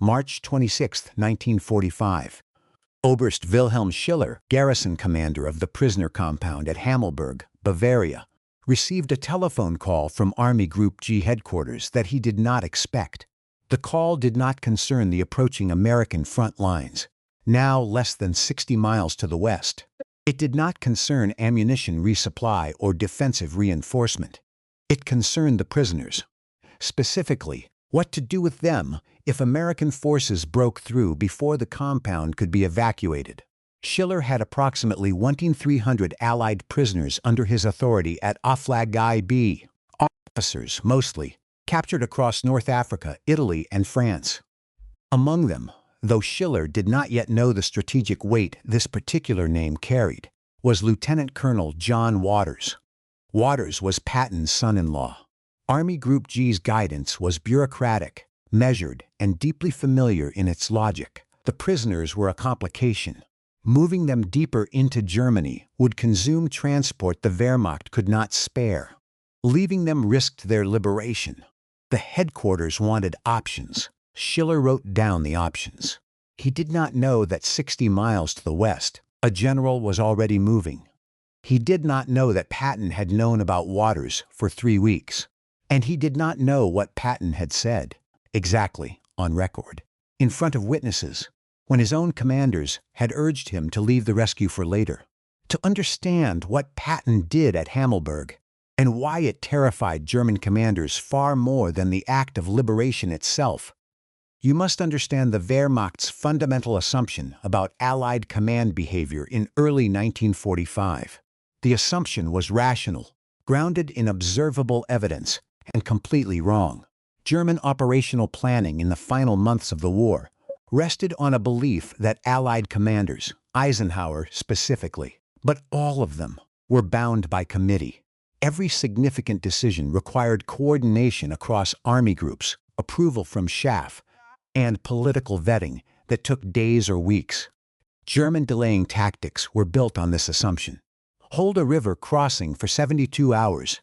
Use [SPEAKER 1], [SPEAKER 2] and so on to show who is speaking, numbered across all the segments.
[SPEAKER 1] March 26, 1945. Oberst Wilhelm Schiller, garrison commander of the prisoner compound at Hammelburg, Bavaria, received a telephone call from Army Group G headquarters that he did not expect. The call did not concern the approaching American front lines, now less than 60 miles to the west. It did not concern ammunition resupply or defensive reinforcement. It concerned the prisoners. Specifically, what to do with them if American forces broke through before the compound could be evacuated. Schiller had approximately 1,300 Allied prisoners under his authority at Oflag B, officers mostly, captured across North Africa, Italy, and France. Among them, though Schiller did not yet know the strategic weight this particular name carried, was Lieutenant Colonel John Waters. Waters was Patton's son-in-law. Army Group G's guidance was bureaucratic, measured, and deeply familiar in its logic. The prisoners were a complication. Moving them deeper into Germany would consume transport the Wehrmacht could not spare. Leaving them risked their liberation. The headquarters wanted options. Schiller wrote down the options. He did not know that 60 miles to the west, a general was already moving. He did not know that Patton had known about Waters for 3 weeks. And he did not know what Patton had said, exactly on record, in front of witnesses, when his own commanders had urged him to leave the rescue for later. To understand what Patton did at Hammelburg, and why it terrified German commanders far more than the act of liberation itself, you must understand the Wehrmacht's fundamental assumption about Allied command behavior in early 1945. The assumption was rational, grounded in observable evidence, and completely wrong. German operational planning in the final months of the war rested on a belief that Allied commanders, Eisenhower specifically, but all of them, were bound by committee. Every significant decision required coordination across army groups, approval from Staff, and political vetting that took days or weeks. German delaying tactics were built on this assumption. Hold a river crossing for 72 hours,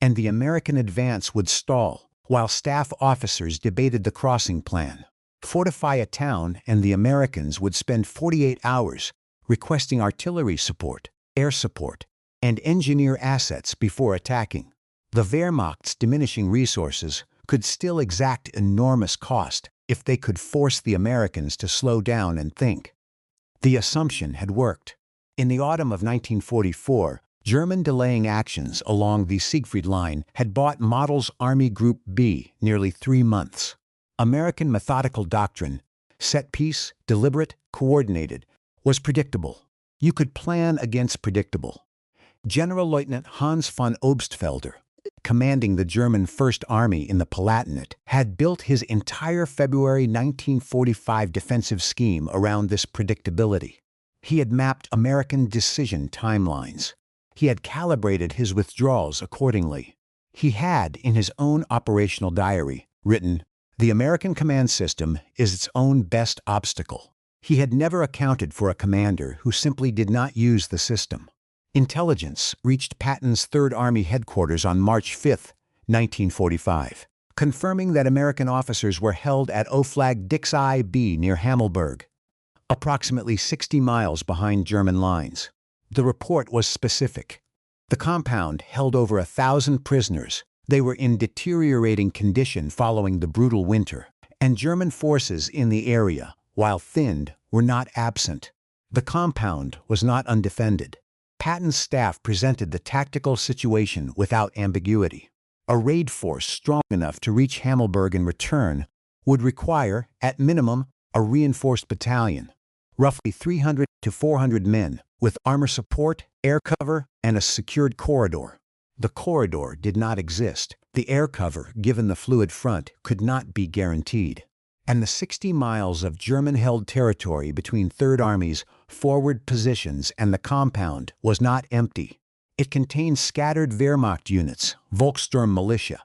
[SPEAKER 1] and the American advance would stall while staff officers debated the crossing plan. Fortify a town, and the Americans would spend 48 hours requesting artillery support, air support, and engineer assets before attacking. The Wehrmacht's diminishing resources could still exact enormous cost if they could force the Americans to slow down and think. The assumption had worked. In the autumn of 1944, German delaying actions along the Siegfried Line had bought Model's Army Group B nearly 3 months. American methodical doctrine, set piece, deliberate, coordinated, was predictable. You could plan against predictable. General Lieutenant Hans von Obstfelder, commanding the German First Army in the Palatinate, had built his entire February 1945 defensive scheme around this predictability. He had mapped American decision timelines. He had calibrated his withdrawals accordingly. He had, in his own operational diary, written, "The American command system is its own best obstacle." He had never accounted for a commander who simply did not use the system. Intelligence reached Patton's Third Army headquarters on March 5, 1945, confirming that American officers were held at Oflag Dix B near Hammelburg, approximately 60 miles behind German lines. The report was specific. The compound held over 1,000 prisoners. They were in deteriorating condition following the brutal winter, and German forces in the area, while thinned, were not absent. The compound was not undefended. Patton's staff presented the tactical situation without ambiguity. A raid force strong enough to reach Hammelburg and return would require, at minimum, a reinforced battalion, roughly 300 to 400 men, with armor support, air cover, and a secured corridor. The corridor did not exist. The air cover, given the fluid front, could not be guaranteed. And the 60 miles of German-held territory between Third Army's forward positions and the compound was not empty. It contained scattered Wehrmacht units, Volkssturm militia,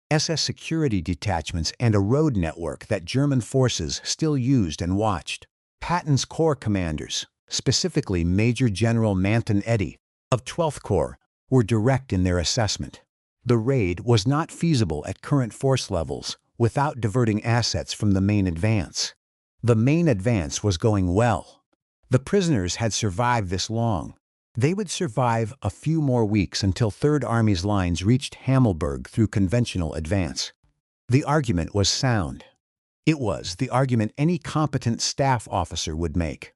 [SPEAKER 1] SS security detachments, and a road network that German forces still used and watched. Patton's corps commanders, specifically Major General Manton Eddy of 12th Corps, were direct in their assessment. The raid was not feasible at current force levels without diverting assets from the main advance. The main advance was going well. The prisoners had survived this long. They would survive a few more weeks until Third Army's lines reached Hammelburg through conventional advance. The argument was sound. It was the argument any competent staff officer would make.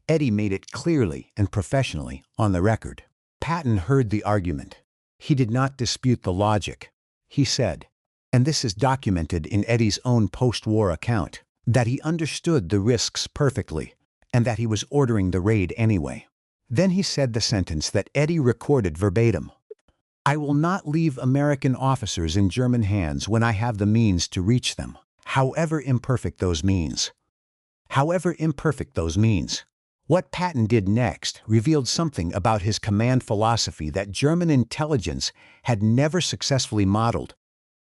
[SPEAKER 1] Eddie made it clearly and professionally on the record. Patton heard the argument. He did not dispute the logic. He said, and this is documented in Eddie's own post-war account, that he understood the risks perfectly and that he was ordering the raid anyway. Then he said the sentence that Eddie recorded verbatim. "I will not leave American officers in German hands when I have the means to reach them, however imperfect those means." However imperfect those means. What Patton did next revealed something about his command philosophy that German intelligence had never successfully modeled,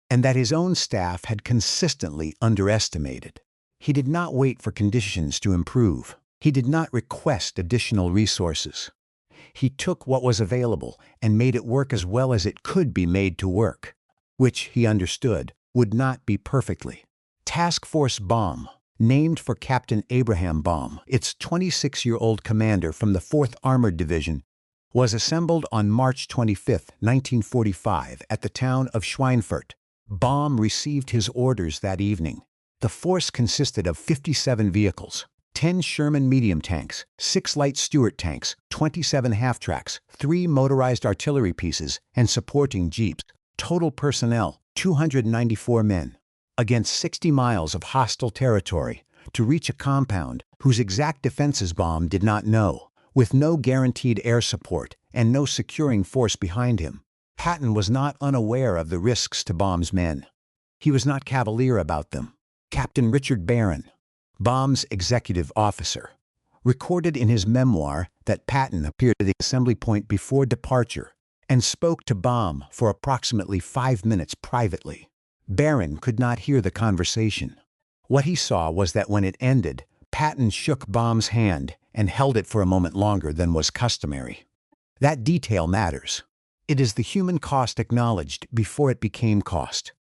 [SPEAKER 1] and that his own staff had consistently underestimated. He did not wait for conditions to improve. He did not request additional resources. He took what was available and made it work as well as it could be made to work, which, he understood, would not be perfectly. Task Force Baum, named for Captain Abraham Baum, its 26-year-old commander from the 4th Armored Division, was assembled on March 25, 1945, at the town of Schweinfurt. Baum received his orders that evening. The force consisted of 57 vehicles, 10 Sherman medium tanks, 6 light Stuart tanks, 27 half-tracks, 3 motorized artillery pieces, and supporting jeeps. Total personnel, 294 men. Against 60 miles of hostile territory, to reach a compound whose exact defenses Baum did not know, with no guaranteed air support and no securing force behind him. Patton was not unaware of the risks to Baum's men. He was not cavalier about them. Captain Richard Barron, Baum's executive officer, recorded in his memoir that Patton appeared at the assembly point before departure and spoke to Baum for approximately 5 minutes privately. Barron could not hear the conversation. What he saw was that when it ended, Patton shook Baum's hand and held it for a moment longer than was customary. That detail matters. It is the human cost acknowledged before it became cost.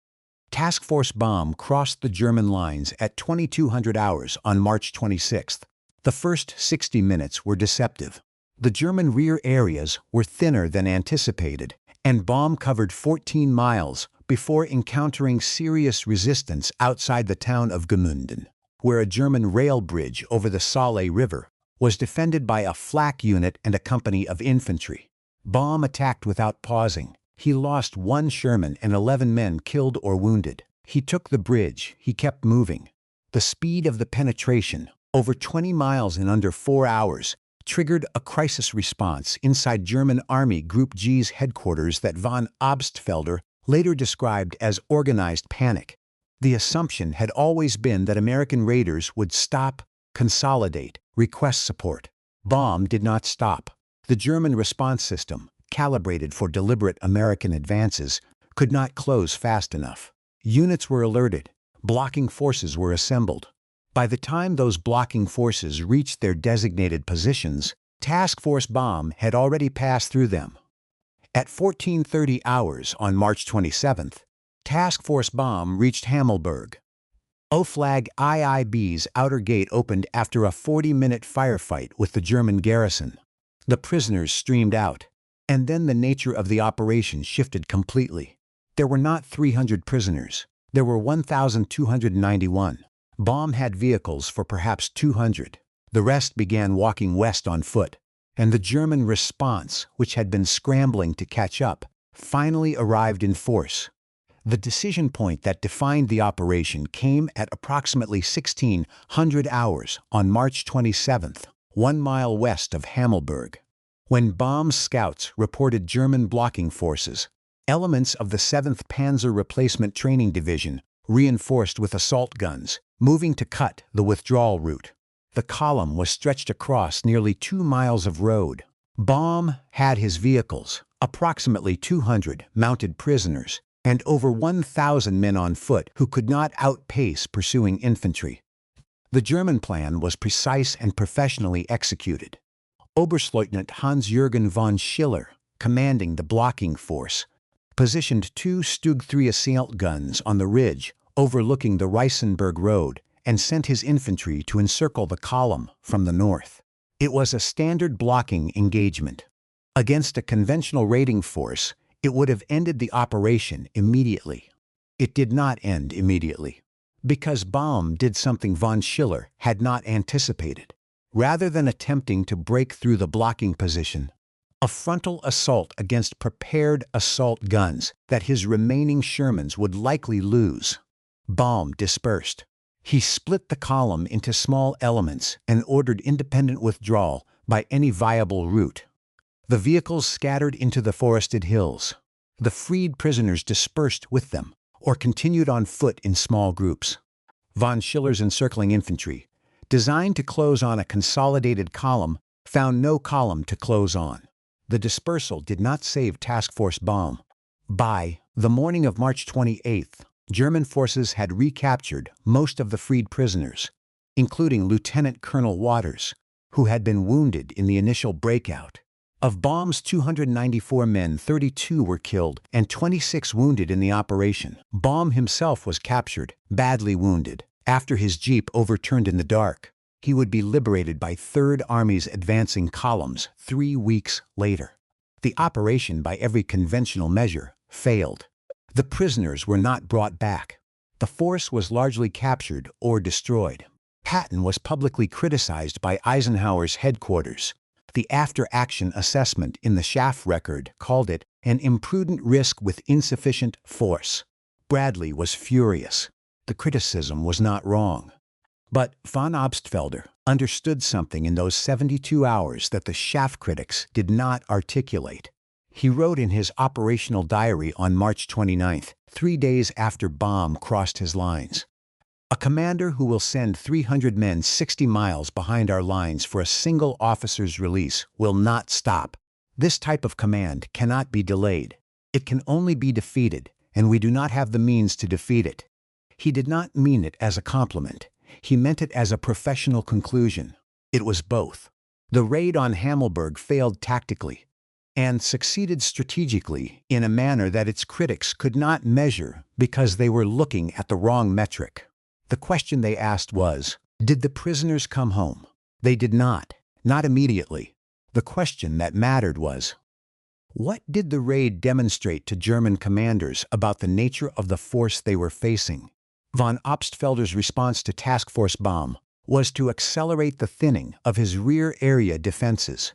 [SPEAKER 1] Task Force Baum crossed the German lines at 2200 hours on March 26th. The first 60 minutes were deceptive. The German rear areas were thinner than anticipated, and Baum covered 14 miles before encountering serious resistance outside the town of Gemünden, where a German rail bridge over the Saale River was defended by a flak unit and a company of infantry. Baum attacked without pausing. He lost 1 Sherman and 11 men killed or wounded. He took the bridge. He kept moving. The speed of the penetration, over 20 miles in under 4 hours, triggered a crisis response inside German Army Group G's headquarters that von Obstfelder later described as organized panic. The assumption had always been that American raiders would stop, consolidate, request support. Baum did not stop. The German response system, calibrated for deliberate American advances, could not close fast enough. Units were alerted. Blocking forces were assembled. By the time those blocking forces reached their designated positions, Task Force Baum had already passed through them. At 14:30 hours on March 27th, Task Force Baum reached Hammelburg. O-Flag IIB's outer gate opened after a 40-minute firefight with the German garrison. The prisoners streamed out, and then the nature of the operation shifted completely. There were not 300 prisoners. There were 1,291. Baum had vehicles for perhaps 200. The rest began walking west on foot, and the German response, which had been scrambling to catch up, finally arrived in force. The decision point that defined the operation came at approximately 1600 hours on March 27th, 1 mile west of Hammelburg. When Baum's scouts reported German blocking forces, elements of the 7th Panzer Replacement Training Division, reinforced with assault guns, moving to cut the withdrawal route. The column was stretched across nearly 2 miles of road. Baum had his vehicles, approximately 200 mounted prisoners, and over 1,000 men on foot who could not outpace pursuing infantry. The German plan was precise and professionally executed. Oberstleutnant Hans-Jürgen von Schiller, commanding the blocking force, positioned 2 Stug 3 assault guns on the ridge overlooking the Reisenberg Road and sent his infantry to encircle the column from the north. It was a standard blocking engagement. Against a conventional raiding force, it would have ended the operation immediately. It did not end immediately, because Baum did something von Schiller had not anticipated. Rather than attempting to break through the blocking position, a frontal assault against prepared assault guns that his remaining Shermans would likely lose, Baum dispersed. He split the column into small elements and ordered independent withdrawal by any viable route. The vehicles scattered into the forested hills. The freed prisoners dispersed with them or continued on foot in small groups. Von Schiller's encircling infantry, designed to close on a consolidated column, found no column to close on. The dispersal did not save Task Force Baum. By the morning of March 28th, German forces had recaptured most of the freed prisoners, including Lieutenant Colonel Waters, who had been wounded in the initial breakout. Of Baum's 294 men, 32 were killed and 26 wounded in the operation. Baum himself was captured, badly wounded. After his jeep overturned in the dark, he would be liberated by Third Army's advancing columns 3 weeks later. The operation, by every conventional measure, failed. The prisoners were not brought back. The force was largely captured or destroyed. Patton was publicly criticized by Eisenhower's headquarters. The after-action assessment in the Schaff record called it an imprudent risk with insufficient force. Bradley was furious. The criticism was not wrong. But von Obstfelder understood something in those 72 hours that the Schaff critics did not articulate. He wrote in his operational diary on March 29th, 3 days after Baum crossed his lines, "A commander who will send 300 men 60 miles behind our lines for a single officer's release will not stop. This type of command cannot be delayed. It can only be defeated, and we do not have the means to defeat it." He did not mean it as a compliment. He meant it as a professional conclusion. It was both. The raid on Hammelburg failed tactically and succeeded strategically in a manner that its critics could not measure because they were looking at the wrong metric. The question they asked was, did the prisoners come home? They did not immediately. The question that mattered was, what did the raid demonstrate to German commanders about the nature of the force they were facing? Von Obstfelder's response to Task Force Baum was to accelerate the thinning of his rear area defenses,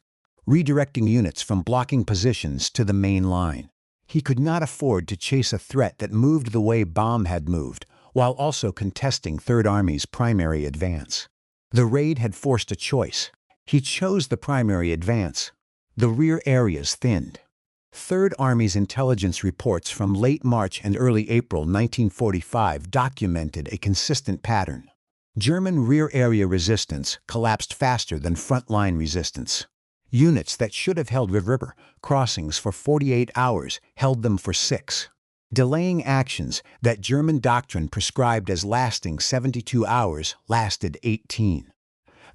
[SPEAKER 1] redirecting units from blocking positions to the main line. He could not afford to chase a threat that moved the way Baum had moved, while also contesting Third Army's primary advance. The raid had forced a choice. He chose the primary advance. The rear areas thinned. Third Army's intelligence reports from late March and early April 1945 documented a consistent pattern. German rear area resistance collapsed faster than front-line resistance. Units that should have held river crossings for 48 hours held them for 6. Delaying actions that German doctrine prescribed as lasting 72 hours lasted 18.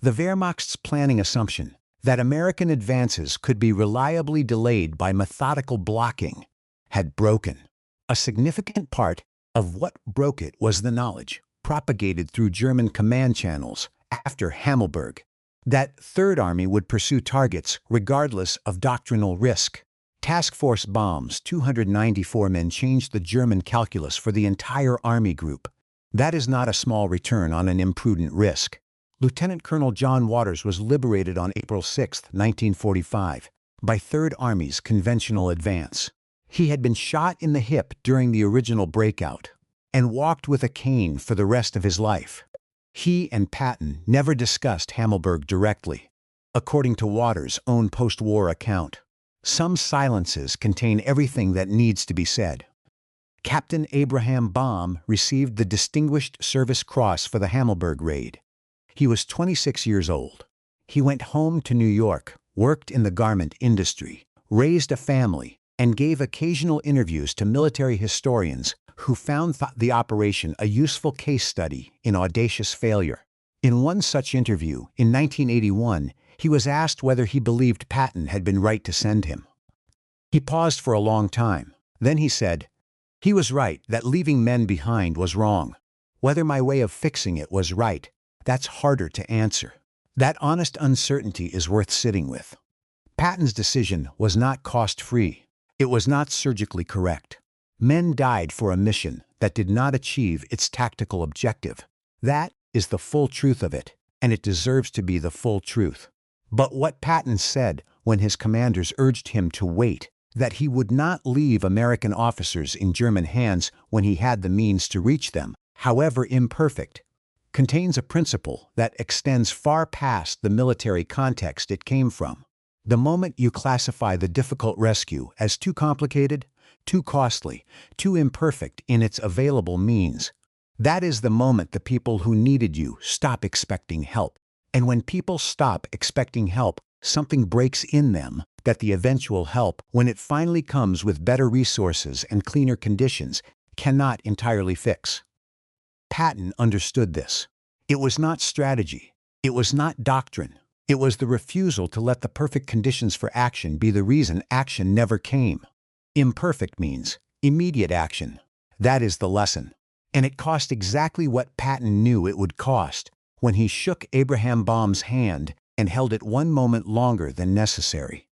[SPEAKER 1] The Wehrmacht's planning assumption that American advances could be reliably delayed by methodical blocking had broken. A significant part of what broke it was the knowledge, propagated through German command channels after Hammelburg, that Third Army would pursue targets regardless of doctrinal risk. Task Force Baum's 294 men changed the German calculus for the entire Army group. That is not a small return on an imprudent risk. Lieutenant Colonel John Waters was liberated on April 6, 1945, by Third Army's conventional advance. He had been shot in the hip during the original breakout and walked with a cane for the rest of his life. He and Patton never discussed Hammelburg directly, according to Waters' own post-war account. Some silences contain everything that needs to be said. Captain Abraham Baum received the Distinguished Service Cross for the Hammelburg raid. He was 26 years old. He went home to New York, worked in the garment industry, raised a family, and gave occasional interviews to military historians who found the operation a useful case study in audacious failure. In one such interview, in 1981, he was asked whether he believed Patton had been right to send him. He paused for a long time. Then he said, "He was right that leaving men behind was wrong. Whether my way of fixing it was right, that's harder to answer. That honest uncertainty is worth sitting with. Patton's decision was not cost-free. It was not surgically correct. Men died for a mission that did not achieve its tactical objective. That is the full truth of it, and it deserves to be the full truth. But what Patton said when his commanders urged him to wait, that he would not leave American officers in German hands when he had the means to reach them, however imperfect, contains a principle that extends far past the military context it came from. The moment you classify the difficult rescue as too complicated, too costly, too imperfect in its available means, that is the moment the people who needed you stop expecting help. And when people stop expecting help, something breaks in them that the eventual help, when it finally comes with better resources and cleaner conditions, cannot entirely fix. Patton understood this. It was not strategy. It was not doctrine. It was the refusal to let the perfect conditions for action be the reason action never came. Imperfect means immediate action. That is the lesson. And it cost exactly what Patton knew it would cost when he shook Abraham Baum's hand and held it one moment longer than necessary.